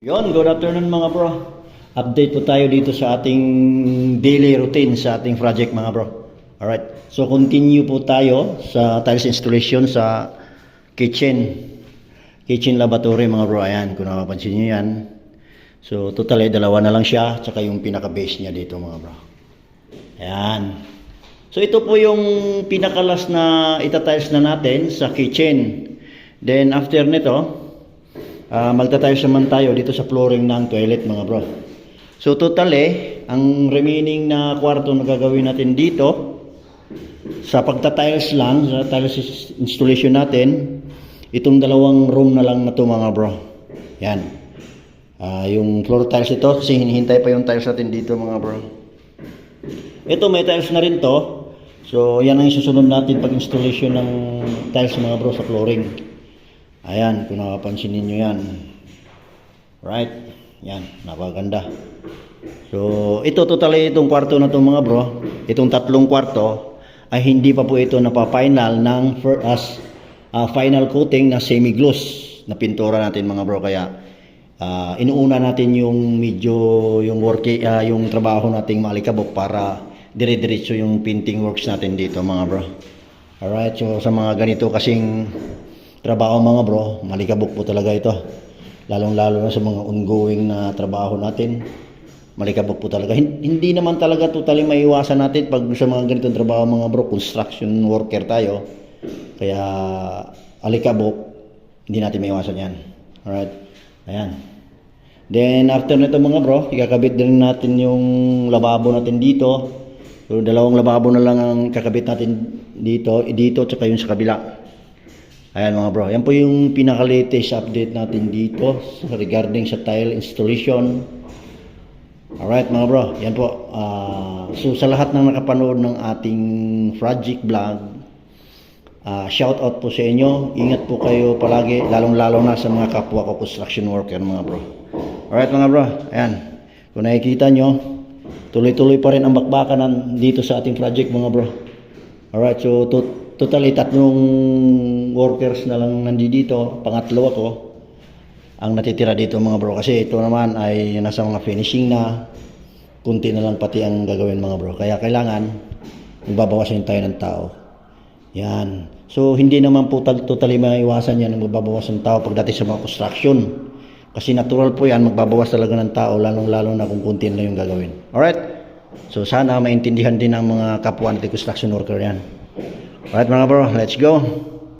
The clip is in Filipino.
Good afternoon mga bro. Update po tayo dito sa ating daily routine sa ating project mga bro. Alright, so continue po tayo sa tiles installation sa kitchen lavatory mga bro. Ayan, kung napapansin nyo yan. So totally dalawa na lang siya, tsaka yung pinaka base niya dito mga bro. Ayan. So ito po yung pinakalas na itatiles na natin sa kitchen. Then after nito, magtatiles naman tayo dito sa flooring ng toilet mga bro. So totally, ang remaining na kwarto na gagawin natin dito sa pagtatiles lang, sa tiles installation natin, itong dalawang room na lang na to mga bro. Yan. Yung floor tiles ito, kasi hinihintay pa yung tiles natin dito mga bro. Ito may tiles na rin to. So yan ang isusunod natin pag installation ng tiles mga bro sa flooring. Ayan, kung nakapansin ninyo yan. Right? Yan, napakaganda. So, ito totally itong kwarto na itong mga bro, itong tatlong kwarto, ay hindi pa po ito napapa-final ng final coating na semi-gloss na pintura natin mga bro. Kaya, inuuna natin yung medyo, yung trabaho nating maalikabok para dire-diretso yung painting works natin dito mga bro. Alright, so sa mga ganito kasing trabaho mga bro, malikabok po talaga ito. Lalong-lalo na sa mga ongoing na trabaho natin. Malikabok po talaga. Hindi naman talaga totally maiwasan natin pag sa mga ganitong trabaho mga bro, construction worker tayo. Kaya alikabok, hindi natin maiwasan yan. Alright, ayan. Then after nito mga bro, ikakabit din natin yung lababo natin dito. So dalawang lababo na lang ang kakabit natin dito tsaka yung sa kabila. Ayan mga bro, yan po yung pinaka-latest update natin dito regarding sa tile installation. Alright mga bro, yan po. So sa lahat ng nakapanood ng ating project vlog, shout out po sa inyo. Ingat po kayo palagi, lalong-lalo na sa mga kapwa ko construction worker mga bro. Alright mga bro, ayan. Kung nakikita nyo, tuloy-tuloy pa rin ang bakbakan dito sa ating project mga bro. Alright, so totally tatlong workers na lang nandito, pangatlo ako ang natitira dito mga bro, kasi ito naman ay nasa mga finishing na, kunti na lang pati ang gagawin mga bro, kaya kailangan magbabawasan tayo ng tao. Yan, so hindi naman po totally maiwasan yan ang magbabawasan ng tao pagdating sa mga construction, kasi natural po yan, magbabawas talaga ng tao, lalong-lalo na kung kunti na yung gagawin. Alright, so sana maintindihan din ng mga kapwa natin construction worker yan. Alright mga bro, let's go.